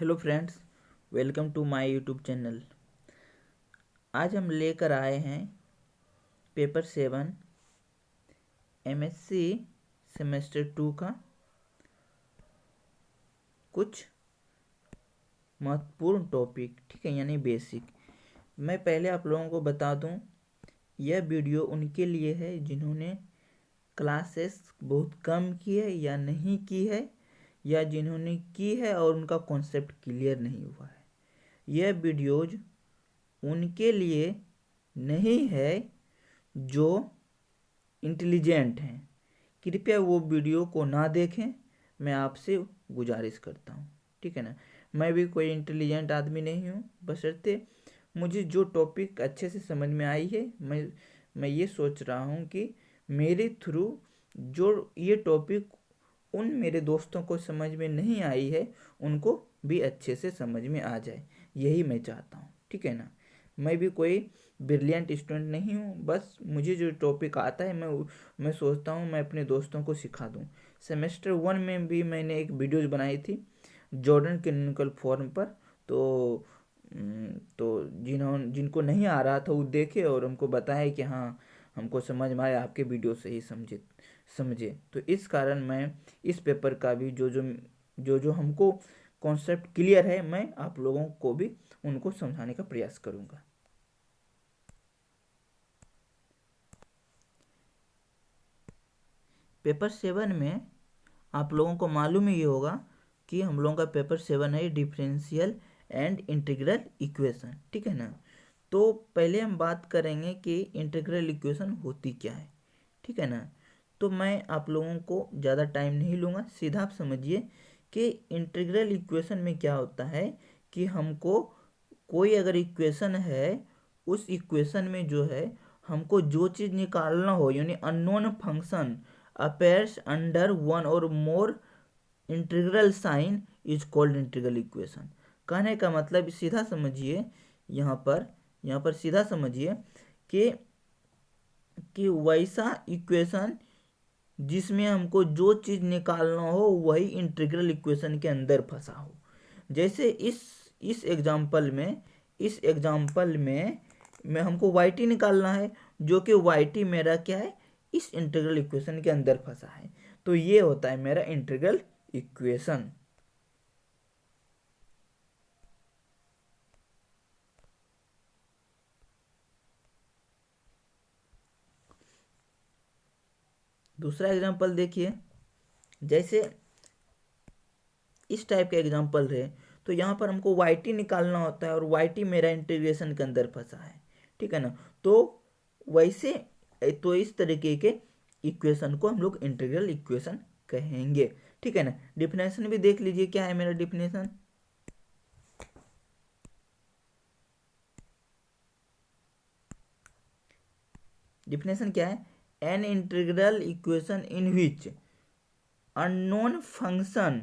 Hello friends, welcome to my YouTube channel. आज हम लेकर आए हैं पेपर 7 एमएससी सेमेस्टर 2 का कुछ महत्वपूर्ण टॉपिक, ठीक है, यानी बेसिक। मैं पहले आप लोगों को बता दूं, यह वीडियो उनके लिए है जिन्होंने क्लासेस बहुत कम की है या नहीं की है, या जिन्होंने की है और उनका कॉन्सेप्ट क्लियर नहीं हुआ है। यह वीडियोज उनके लिए नहीं है जो इंटेलिजेंट हैं। कृपया वो वीडियो को ना देखें, मैं आपसे गुजारिश करता हूँ, ठीक है ना। मैं भी कोई इंटेलिजेंट आदमी नहीं हूँ, बशर्ते मुझे जो टॉपिक अच्छे से समझ में आई है, मैं ये सोच रहा हूँ कि मेरे थ्रू जो ये टॉपिक उन मेरे दोस्तों को समझ में नहीं आई है, उनको भी अच्छे से समझ में आ जाए, यही मैं चाहता हूँ, ठीक है ना। मैं भी कोई ब्रिलियंट स्टूडेंट नहीं हूँ, बस मुझे जो टॉपिक आता है मैं सोचता हूँ मैं अपने दोस्तों को सिखा दूँ। सेमेस्टर 1 में भी मैंने एक वीडियोज़ बनाई थी जॉर्डन कैनोनिकल फॉर्म पर, तो जिनको नहीं आ रहा था वो देखे और हमको बताया कि हाँ हमको समझ में आया, आपके वीडियो से ही समझे। तो इस कारण मैं इस पेपर का भी जो हमको कॉन्सेप्ट क्लियर है, मैं आप लोगों को भी उनको समझाने का प्रयास करूँगा। पेपर 7 में आप लोगों को मालूम ही होगा कि हम लोगों का पेपर 7 है डिफरेंशियल एंड इंटीग्रल इक्वेशन, ठीक है ना। तो पहले हम बात करेंगे कि इंटीग्रल इक्वेशन होती क्या है, ठीक है ना। तो मैं आप लोगों को ज़्यादा टाइम नहीं लूँगा, सीधा आप समझिए कि इंटीग्रल इक्वेशन में क्या होता है कि हमको कोई अगर इक्वेशन है, उस इक्वेशन में जो है हमको जो चीज़ निकालना हो, यानी unknown function appears under one और more integral sign is called integral equation. कहने का मतलब सीधा समझिए, यहाँ पर सीधा समझिए कि वैसा इक्वेशन जिसमें हमको जो चीज़ निकालना हो वही इंटीग्रल इक्वेशन के अंदर फंसा हो। जैसे इस एग्जाम्पल में हमको वाई टी निकालना है, जो कि वाई टी मेरा क्या है, इस इंटीग्रल इक्वेशन के अंदर फंसा है। तो ये होता है मेरा इंटीग्रल इक्वेशन। दूसरा एग्जाम्पल देखिए, जैसे इस टाइप के एग्जाम्पल रहे, तो यहाँ पर हमको वाई टी निकालना होता है और वाई टी मेरा इंटीग्रेशन के अंदर फंसा है, ठीक है ना। तो वैसे तो इस तरीके के इक्वेशन को हम लोग इंटीग्रल इक्वेशन कहेंगे, ठीक है ना। डिफिनेशन भी देख लीजिए, क्या है मेरा डिफिनेशन। डिफिनेशन क्या है, an integral equation in which unknown function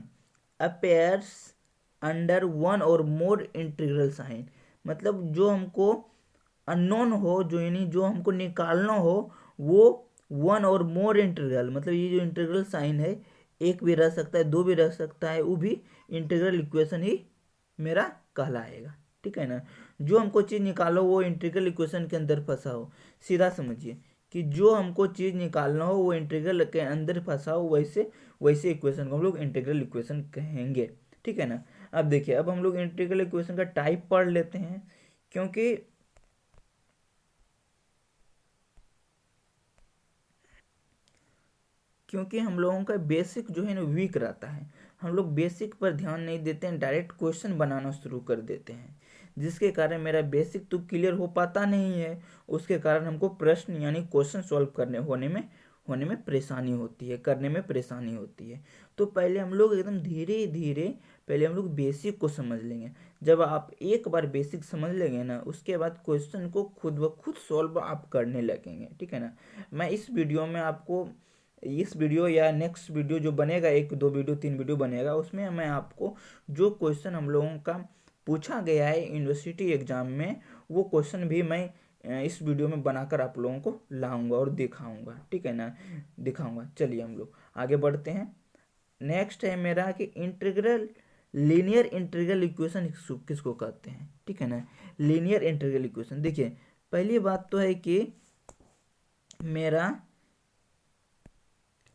appears under one और मोर इंटीग्रल साइन। मतलब जो हमको अननोन हो, जो यानी जो हमको निकालना हो, वो वन और मोर इंटीग्रल, मतलब ये जो इंटीग्रल साइन है, एक भी रह सकता है, दो भी रह सकता है, वो भी इंटीग्रल इक्वेशन ही मेरा कहलाएगा, ठीक है ना। जो हमको चीज़ निकालो वो इंटीग्रल इक्वेशन के अंदर फंसा हो। सीधा समझिए कि जो हमको चीज़ निकालना हो वो इंटीग्रल के अंदर फंसा हो, वैसे इक्वेशन को हम लोग इंटीग्रल इक्वेशन कहेंगे, ठीक है ना। अब देखिए, अब हम लोग इंटीग्रल इक्वेशन का टाइप पढ़ लेते हैं, क्योंकि हम लोगों का बेसिक जो है ना वीक रहता है। हम लोग बेसिक पर ध्यान नहीं देते हैं, डायरेक्ट क्वेश्चन बनाना शुरू कर देते हैं, जिसके कारण मेरा बेसिक तो क्लियर हो पाता नहीं है। उसके कारण हमको प्रश्न यानी क्वेश्चन सॉल्व होने में परेशानी होती है, करने में परेशानी होती है। तो पहले हम लोग एकदम धीरे धीरे पहले हम लोग बेसिक को समझ लेंगे। जब आप एक बार बेसिक समझ लेंगे ना, उसके बाद क्वेश्चन को खुद ब खुद सॉल्व आप करने लगेंगे, ठीक है ना। मैं इस वीडियो या नेक्स्ट वीडियो जो बनेगा, 1 2 वीडियो 3 वीडियो बनेगा, उसमें मैं आपको जो क्वेश्चन हम लोगों का पूछा गया है यूनिवर्सिटी एग्जाम में, वो क्वेश्चन भी मैं इस वीडियो में बनाकर आप लोगों को लाऊंगा और दिखाऊंगा, ठीक है ना, दिखाऊंगा। चलिए हम लोग आगे बढ़ते हैं। नेक्स्ट है मेरा कि इंटीग्रल लीनियर इंटीग्रल इक्वेशन किसको कहते हैं, ठीक है ना। लीनियर इंटीग्रल इक्वेशन, देखिए पहली बात तो है कि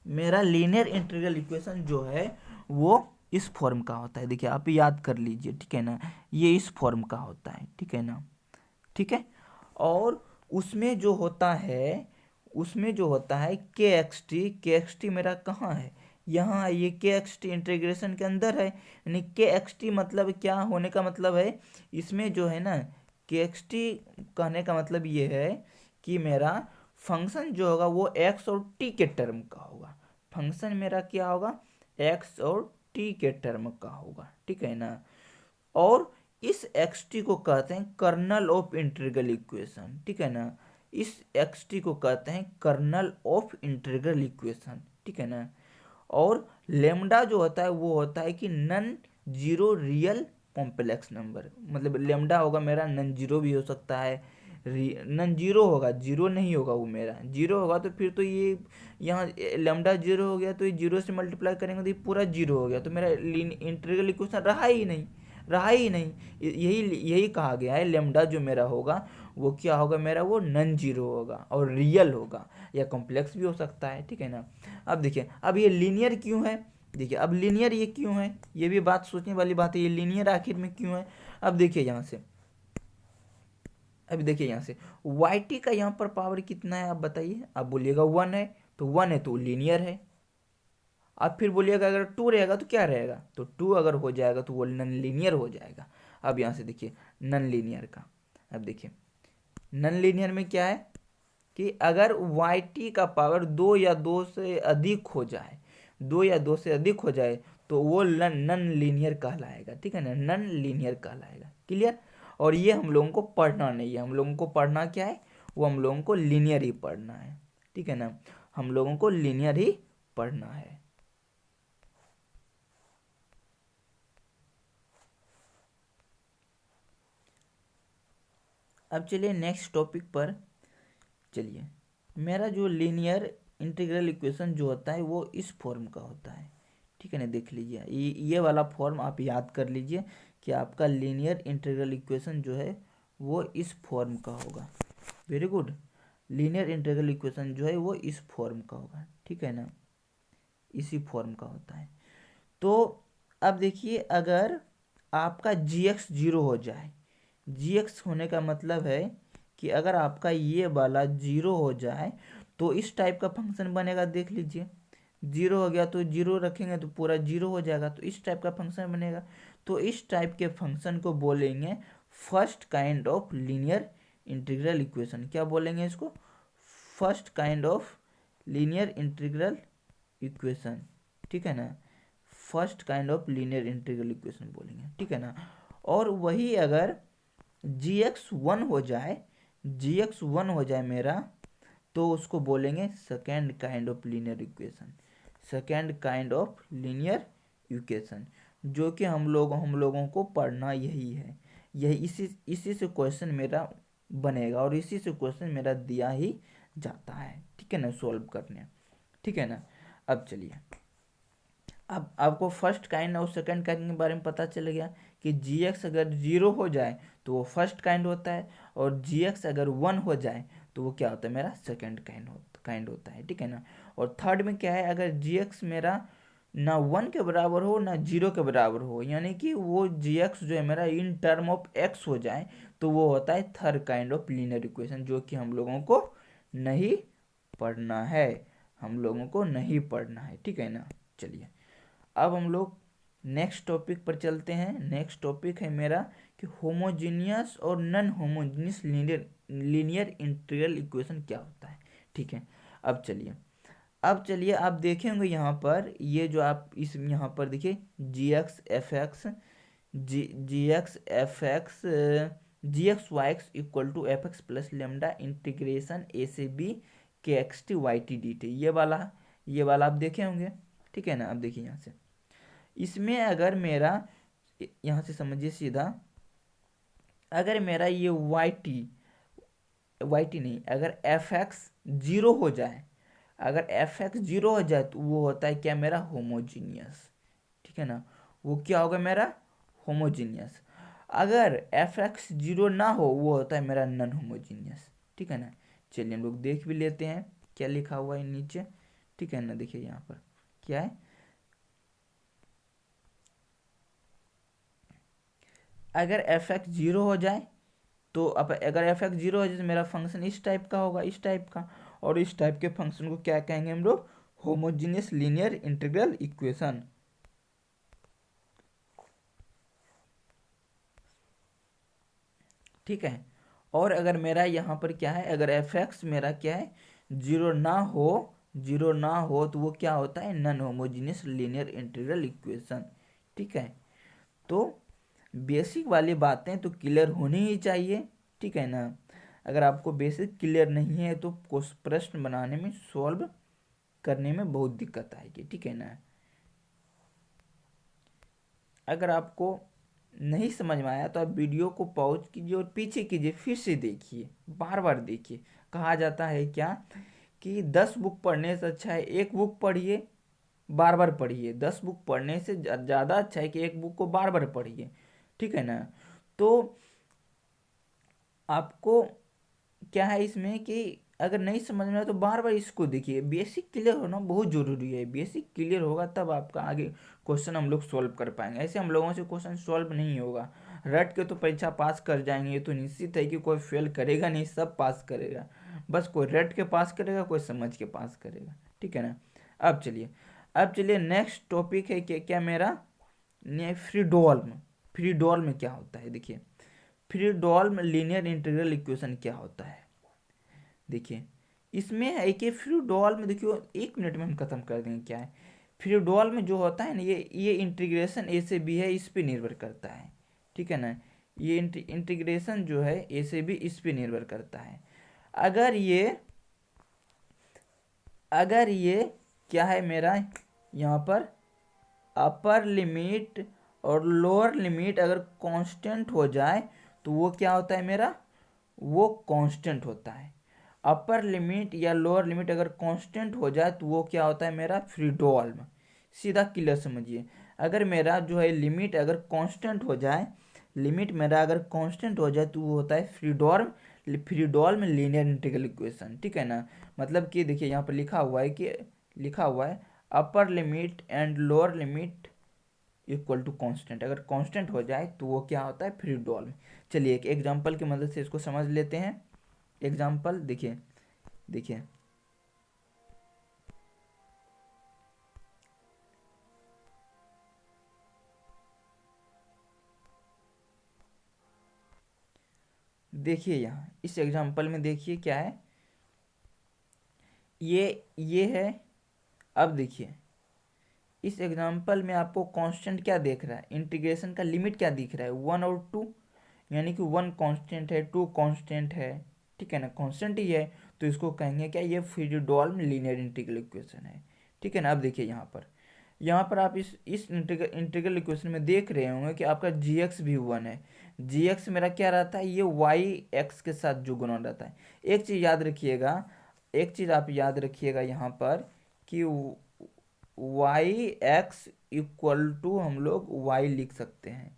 मेरा लीनियर इंटीग्रल इक्वेशन जो है वो इस फॉर्म का होता है। देखिए आप याद कर लीजिए, ठीक है ना, ये इस फॉर्म का होता है, ठीक है ना, ठीक है। और उसमें जो होता है के एक्स टी मेरा कहाँ है, यहाँ ये के एक्स टी इंटीग्रेशन के अंदर है। यानी के एक्स टी मतलब क्या होने का मतलब है, इसमें जो है ना के एक्स टी कहने का मतलब ये है कि मेरा फंक्शन जो होगा वो एक्स और टी के टर्म का होगा। फंक्शन मेरा क्या होगा, एक्स और टी के टर्म का होगा, ठीक है ना। और इस एक्स टी को कहते हैं कर्नल ऑफ इंटीग्रल इक्वेशन, ठीक है ना। इस एक्स टी को कहते हैं कर्नल ऑफ इंटीग्रल इक्वेशन, ठीक है ना। और लेमडा जो होता है वो होता है कि non zero real complex number, मतलब लेमडा होगा मेरा नन जीरो भी हो सकता है, नन जीरो होगा, जीरो नहीं होगा, वो मेरा जीरो होगा तो फिर तो ये यहाँ लेमडा जीरो हो गया तो ये जीरो से मल्टीप्लाई करेंगे तो ये पूरा जीरो हो गया, तो मेरा इंटीग्रल इक्वेशन रहा ही नहीं, यही कहा गया है। लेमडा जो मेरा होगा वो क्या होगा, मेरा वो नन जीरो होगा और रियल होगा या कॉम्प्लेक्स भी हो सकता है, ठीक है ना। अब देखिए अब ये लीनियर क्यों है, देखिए अब लीनियर ये क्यों है, ये भी बात सोचने वाली बात है, ये लीनियर आखिर में क्यों है। अब देखिए यहाँ से, अभी देखिए यहाँ से वाई टी का यहाँ पर पावर कितना है आप बताइए, आप बोलिएगा वन है, तो वन है तो लीनियर है। आप फिर बोलिएगा अगर टू रहेगा तो क्या रहेगा, तो टू अगर हो जाएगा तो वो नन लीनियर हो जाएगा। अब यहाँ से देखिए नन लीनियर का, अब देखिए नन लीनियर में क्या है कि अगर वाई टी का पावर दो या दो से अधिक हो जाए, दो या दो से अधिक हो जाए तो वो नन लीनियर कहलाएगा, ठीक है ना, नन लीनियर कहलाएगा। क्लियर। और ये हम लोगों को पढ़ना नहीं है, हम लोगों को पढ़ना क्या है, वो हम लोगों को लीनियर ही पढ़ना है, ठीक है ना, हम लोगों को लीनियर ही पढ़ना है। अब चलिए नेक्स्ट टॉपिक पर चलिए। मेरा जो लीनियर इंटीग्रल इक्वेशन जो होता है वो इस फॉर्म का होता है, ठीक है ना। देख लीजिए ये वाला फॉर्म आप याद कर लीजिए कि आपका लीनियर इंटीग्रल इक्वेशन जो है वो इस फॉर्म का होगा। Very good. Linear integral equation जो है वो इस फॉर्म का होगा, ठीक है ना, इसी फॉर्म का होता है। तो अब देखिए अगर आपका जी एक्स जीरो हो जाए, जी एक्स होने का मतलब है कि अगर आपका ये वाला जीरो हो जाए तो इस टाइप का फंक्शन बनेगा। देख लीजिए जीरो हो गया तो जीरो रखेंगे तो पूरा जीरो हो जाएगा, तो इस टाइप का फंक्शन बनेगा। तो इस टाइप के फंक्शन को बोलेंगे first kind of linear integral equation. क्या बोलेंगे इसको, first kind of linear integral equation, ठीक है ना, first kind of linear integral equation बोलेंगे, ठीक है ना। और वही अगर जी एक्स वन हो जाए, जी एक्स वन हो जाए मेरा, तो उसको बोलेंगे second kind of linear equation, second kind of linear equation, जो कि हम लोगों को पढ़ना यही है, यही इसी से क्वेश्चन मेरा बनेगा और इसी से क्वेश्चन मेरा दिया ही जाता है, ठीक है ना, सॉल्व करने, ठीक है ना। अब चलिए, अब आपको फर्स्ट काइंड और सेकंड काइंड के बारे में पता चल गया कि जी एक्स अगर जीरो हो जाए तो वो फर्स्ट काइंड होता है, और जी एक्स अगर वन हो जाए तो वो क्या होता है, मेरा सेकंड काइंड होता है, ठीक है ना। और थर्ड में क्या है, अगर जी एक्स मेरा ना वन के बराबर हो ना जीरो के बराबर हो, यानी कि वो जी एक्स जो है मेरा इन टर्म ऑफ एक्स हो जाए, तो वो होता है third kind of linear equation, जो कि हम लोगों को नहीं पढ़ना है, हम लोगों को नहीं पढ़ना है, ठीक है ना। चलिए अब हम लोग नेक्स्ट टॉपिक पर चलते हैं। नेक्स्ट टॉपिक है मेरा कि होमोजीनियस और non homogeneous linear integral equation क्या होता है, ठीक है। अब चलिए आप देखेंगे यहाँ पर, ये जो आप इस यहाँ पर देखिए G X F X G X Y X equal to F X plus lambda integration A से B K X T Y T D T, ये वाला आप देखे होंगे, ठीक है ना। अब देखिए यहाँ से, इसमें अगर मेरा, यहाँ से समझिए सीधा, अगर मेरा ये वाई टी नहीं, अगर एफ एक्स जीरो हो जाए, अगर एफ एक्स जीरो हो जाए तो वो होता है क्या, मेरा होमोजीनियस, ठीक है ना, वो क्या होगा मेरा होमोजीनियस। अगर एफ एक्स जीरो ना हो वो होता है मेरा नॉन होमोजीनियस, ठीक है ना। चलिए हम लोग देख भी लेते हैं क्या लिखा हुआ है नीचे, ठीक है ना। देखिए यहाँ पर क्या है, अगर एफ एक्स जीरो हो जाए तो अब अगर एफ एक्स जीरो हो जाए तो मेरा फंक्शन इस टाइप का होगा, इस टाइप का, और इस टाइप के फंक्शन को क्या कहेंगे हम लोग, होमोजीनियस लीनियर इंटीग्रल इक्वेशन, ठीक है। और अगर मेरा यहाँ पर क्या है, अगर एफ एक्स मेरा क्या है जीरो ना हो, जीरो ना हो तो वो क्या होता है non homogeneous linear integral equation, ठीक है। तो बेसिक वाली बातें तो क्लियर होनी ही चाहिए, ठीक है ना। अगर आपको बेसिक क्लियर नहीं है तो कुछ प्रश्न बनाने में, सॉल्व करने में बहुत दिक्कत आएगी, ठीक है ना। अगर आपको नहीं समझ में आया तो आप वीडियो को पॉज कीजिए और पीछे कीजिए, फिर से देखिए, बार बार देखिए। कहा जाता है क्या कि 10 बुक पढ़ने से अच्छा है एक बुक पढ़िए, बार बार पढ़िए। 10 बुक पढ़ने से ज़्यादा अच्छा है कि एक बुक को बार बार पढ़िए, ठीक है ना। तो आपको क्या है इसमें कि अगर नहीं समझ में आए तो बार बार इसको देखिए। बेसिक क्लियर होना बहुत ज़रूरी है, बेसिक क्लियर होगा तब आपका आगे क्वेश्चन हम लोग सॉल्व कर पाएंगे। ऐसे हम लोगों से क्वेश्चन सॉल्व नहीं होगा, रट के तो परीक्षा पास कर जाएंगे, ये तो निश्चित है कि कोई फेल करेगा नहीं, सब पास करेगा। बस कोई रट के पास करेगा, कोई समझ के पास करेगा, ठीक है ना। अब चलिए नेक्स्ट टॉपिक है क्या क्या मेरा, फ्रीडोल्म। फ्रीडोल्म क्या होता है देखिए, फ्रीडोल्म लीनियर इंटीग्रल इक्वेशन क्या होता है। देखिए इसमें है कि फ्रीडोल्म में देखियो, 1 मिनट में हम खत्म कर देंगे क्या है। फ्रीडोल्म में जो होता है ना, ये इंटीग्रेशन ए से बी है, इस पे निर्भर करता है, ठीक है ना। ये इंटीग्रेशन जो है ए से बी इस पे निर्भर करता है। अगर ये अगर ये क्या है मेरा यहाँ पर अपर लिमिट और लोअर लिमिट अगर कांस्टेंट हो जाए तो वो क्या होता है मेरा, वो कांस्टेंट होता है। अपर लिमिट या लोअर लिमिट अगर कांस्टेंट हो जाए तो वो क्या होता है मेरा फ्रीडोल्म। सीधा क्लियर समझिए, अगर मेरा जो है लिमिट अगर कांस्टेंट हो जाए, लिमिट मेरा अगर कांस्टेंट हो जाए तो वो होता है फ्रीडोल्म। फ्रीडोल्म लीनियर इंटीग्रल इक्वेशन, ठीक है ना। मतलब कि देखिए यहाँ पर लिखा हुआ है कि लिखा हुआ है upper limit and lower limit equal to constant, अगर कांस्टेंट हो जाए तो वो क्या होता है फ्रीडोल्म। चलिए एक एग्जांपल की मदद से इसको समझ लेते हैं। एग्जांपल देखिए, देखिए देखिए यहाँ इस एग्जांपल में देखिए क्या है, ये है। अब देखिए इस एग्जांपल में आपको कांस्टेंट क्या देख रहा है, इंटीग्रेशन का लिमिट क्या दिख रहा है 1 और 2, यानी कि 1 कांस्टेंट है 2 कांस्टेंट है, ठीक है ना, कांस्टेंट ही है। तो इसको कहेंगे क्या, ये फ्रीडोल्म लीनियर इंटीग्रल इक्वेशन है, ठीक है ना। अब देखिए यहाँ पर आप इस इंटीग्रल इक्वेशन में देख रहे होंगे कि आपका जी एक्स भी 1 है। जी एक्स मेरा क्या रहता है, ये वाई एक्स के साथ जो गुणा रहता है। एक चीज़ याद रखिएगा, एक चीज़ आप याद रखिएगा यहाँ पर कि वाई एक्स इक्वल टू हम लोग वाई लिख सकते हैं।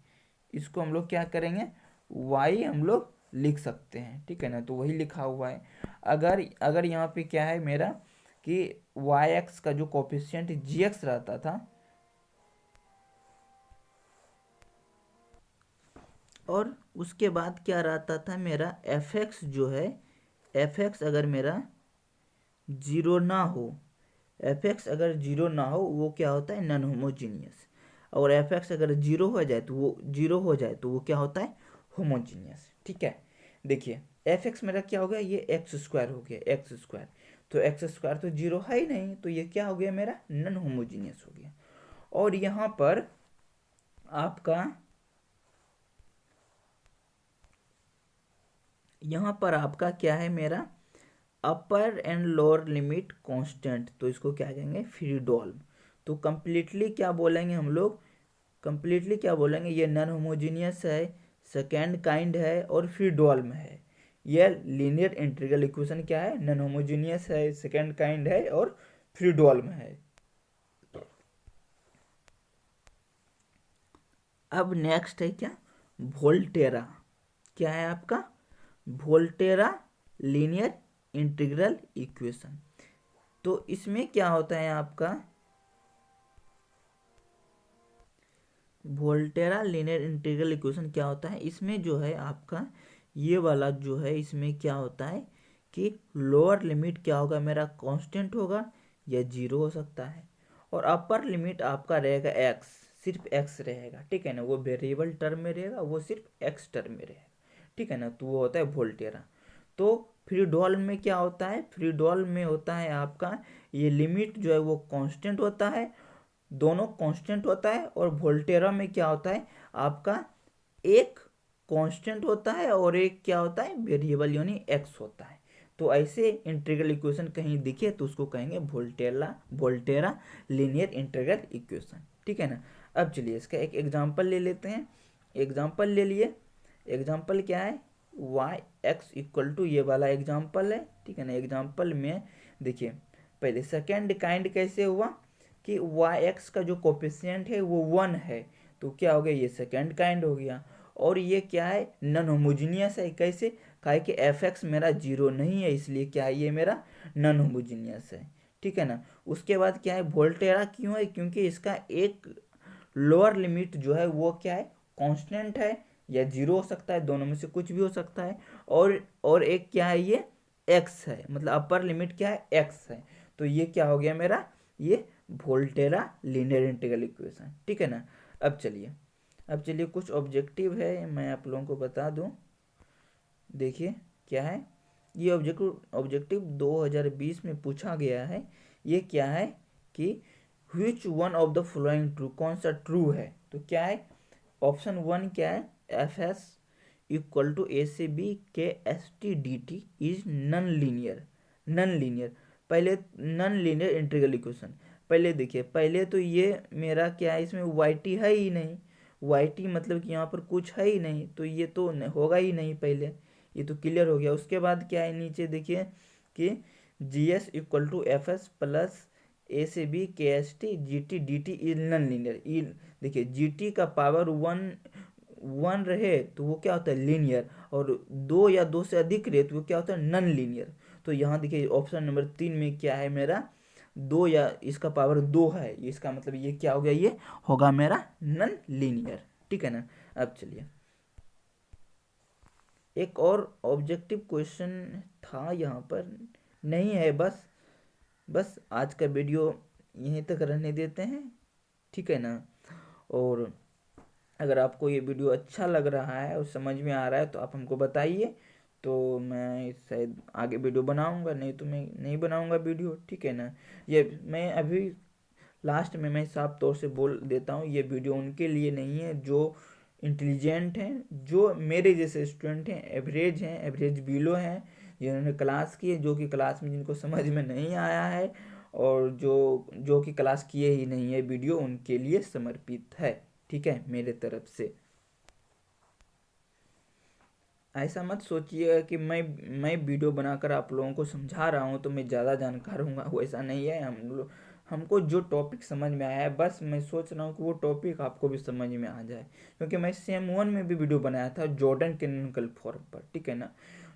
इसको हम लोग क्या करेंगे, वाई हम लोग लिख सकते हैं, ठीक है ना। तो वही लिखा हुआ है। अगर अगर यहाँ पे क्या है मेरा कि वाई एक्स का जो कोफिशिएंट जी एक्स रहता था, और उसके बाद क्या रहता था मेरा एफ एक्स जो है, एफ एक्स अगर मेरा जीरो ना हो, एफ एक्स अगर जीरो ना हो वो क्या होता है नॉन होमोजीनियस। और एफ एक्स अगर जीरो हो जाए तो वो जीरो हो जाए तो वो क्या होता है होमोजीनियस, ठीक है। देखिए एफ एक्स मेरा क्या हो गया, ये एक्स स्क्वायर हो गया, एक्स स्क्वायर। तो एक्स स्क्वायर तो जीरो है ही नहीं, तो ये क्या हो गया मेरा नॉन होमोजीनियस हो गया। और यहाँ पर आपका क्या है मेरा अपर एंड लोअर लिमिट कांस्टेंट, तो इसको क्या कहेंगे फ्रीडोल्म। तो कंप्लीटली क्या बोलेंगे हम लोग, कंप्लीटली क्या बोलेंगे, ये नॉन होमोजीनियस है, सेकेंड काइंड है और फ्रीडोल्म है। ये लीनियर इंटीग्रल इक्वेशन क्या है, नॉन होमोजीनियस है, सेकेंड काइंड है और फ्रीडोल्म है। अब नेक्स्ट है क्या, वोल्टेरा। क्या है आपका, वोल्टेरा लीनियर इंटीग्रल इक्वेशन। तो इसमें क्या होता है आपका, वोल्टेरा लीनियर इंटीग्रल इक्वेशन क्या होता है, इसमें जो है आपका ये वाला जो है, इसमें क्या होता है कि लोअर लिमिट क्या होगा मेरा, कांस्टेंट होगा या जीरो हो सकता है, और अपर लिमिट आपका रहेगा एक्स, सिर्फ एक्स रहेगा, ठीक है ना, वो वेरिएबल टर्म में रहेगा, वो सिर्फ एक्स टर्म में रहेगा, ठीक है ना, तो वो होता है वोल्टेरा। तो फ्रीडोल में क्या होता है, फ्रीडोल में होता है आपका ये लिमिट जो है वो कांस्टेंट होता है, दोनों कांस्टेंट होता है, और वोल्टेरा में क्या होता है आपका एक कांस्टेंट होता है और एक क्या होता है वेरिएबल यानी एक्स होता है। तो ऐसे इंटीग्रल इक्वेशन कहीं दिखे तो उसको कहेंगे वोल्टेरा लीनियर इंटीग्रल इक्वेशन, ठीक है ना। अब चलिए इसका एक एग्जांपल ले लेते हैं। एग्जांपल ले लिए, एग्जांपल क्या है, वाई एक्स इक्वल टू, ये वाला एग्जांपल है, ठीक है ना। एग्जांपल में देखिए पहले सेकेंड काइंड कैसे हुआ कि वाई एक्स का जो कोफिशिएंट है वो 1 है, तो क्या हो गया, ये सेकेंड काइंड हो गया। और ये क्या है, नॉन होमोजीनियस है, कैसे, काहे कि एफ एक्स मेरा जीरो नहीं है, इसलिए क्या है ये मेरा नॉन होमोजीनियस है, ठीक है ना। उसके बाद क्या है, वोल्टेरा क्यों है, क्योंकि इसका एक लोअर लिमिट जो है वो क्या है कांस्टेंट है या जीरो हो सकता है, दोनों में से कुछ भी हो सकता है, और एक क्या है ये एक्स है, मतलब अपर लिमिट क्या है एक्स है। तो ये क्या हो गया मेरा, ये वोल्टेरा लीनियर इंटीग्रल इक्वेशन, ठीक है ना। अब चलिए, अब चलिए कुछ ऑब्जेक्टिव है मैं आप लोगों को बता दूं। देखिए क्या है, ये ऑब्जेक्टिव 2020 में पूछा गया है। ये क्या है कि which one of the following true, कौन सा ट्रू है, तो क्या है ऑप्शन 1 क्या है, एफ एस इक्वल टू ए से B K S T D T is non linear, non linear. पहले नॉन लीनियर इंटीग्रल इक्वेशन, पहले देखिए, पहले तो ये मेरा क्या है, इसमें वाई टी है ही नहीं, वाई टी मतलब कि यहाँ पर कुछ है ही नहीं, तो ये तो होगा ही नहीं, पहले ये तो क्लियर हो गया। उसके बाद क्या है नीचे देखिए कि G S equal to F S plus A से B K S T G T D T is non linear. ई देखिए जी टी का पावर 1 रहे तो वो क्या होता है लीनियर, और 2 या 2 से अधिक रहे तो वो क्या होता है नॉन लीनियर। तो यहाँ देखिए ऑप्शन नंबर 3 में क्या है मेरा, 2 या इसका पावर 2 है, इसका मतलब ये क्या हो गया, ये होगा मेरा नॉन लीनियर, ठीक है ना। अब चलिए एक और ऑब्जेक्टिव क्वेश्चन था यहाँ पर, नहीं है, बस बस आज का वीडियो यहीं तक रहने देते हैं, ठीक है ना। और अगर आपको ये वीडियो अच्छा लग रहा है और समझ में आ रहा है तो आप हमको बताइए, तो मैं शायद आगे वीडियो बनाऊंगा, नहीं तो मैं नहीं बनाऊंगा वीडियो, ठीक है ना। ये मैं अभी लास्ट में मैं साफ तौर से बोल देता हूँ, ये वीडियो उनके लिए नहीं है जो इंटेलिजेंट हैं, जो मेरे जैसे स्टूडेंट हैं, एवरेज बिलो हैं, जिन्होंने क्लास की है, जो कि क्लास में जिनको समझ में नहीं आया है, और जो कि क्लास किए ही नहीं है, वीडियो उनके लिए समर्पित है, ठीक है, मेरे तरफ से। ऐसा मत सोचिएगा कि मैं वीडियो बनाकर आप लोगों को समझा रहा हूँ तो मैं ज़्यादा जानकार हूँ, वैसा नहीं है। हमको जो टॉपिक समझ में आया है, बस मैं सोच रहा हूँ कि वो टॉपिक आपको भी समझ में आ जाए, क्योंकि मैं सेम 1 में भी वीडियो बनाया था जॉर्डन कैनोनिकल फॉर्म पर, ठीक है ना,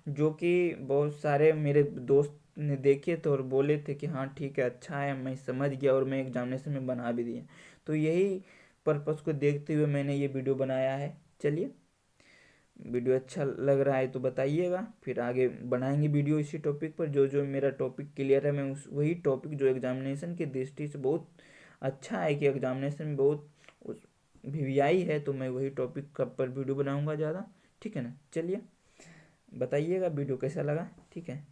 जो कि बहुत सारे मेरे दोस्त ने देखे थे और बोले थे कि हाँ ठीक है, अच्छा है, मैं समझ गया, और मैं एग्जामिनेशन में बना भी दिया। तो यही पर्पज़ को देखते हुए मैंने ये वीडियो बनाया है। चलिए, वीडियो अच्छा लग रहा है तो बताइएगा, फिर आगे बनाएंगे वीडियो इसी टॉपिक पर। जो जो मेरा टॉपिक क्लियर है, मैं उस वही टॉपिक जो एग्जामिनेशन की दृष्टि से बहुत अच्छा है, कि एग्जामिनेशन में बहुत वीवीआई है, तो मैं वही टॉपिक का पर वीडियो बनाऊंगा ज़्यादा, ठीक है ना। चलिए बताइएगा वीडियो कैसा लगा, ठीक है।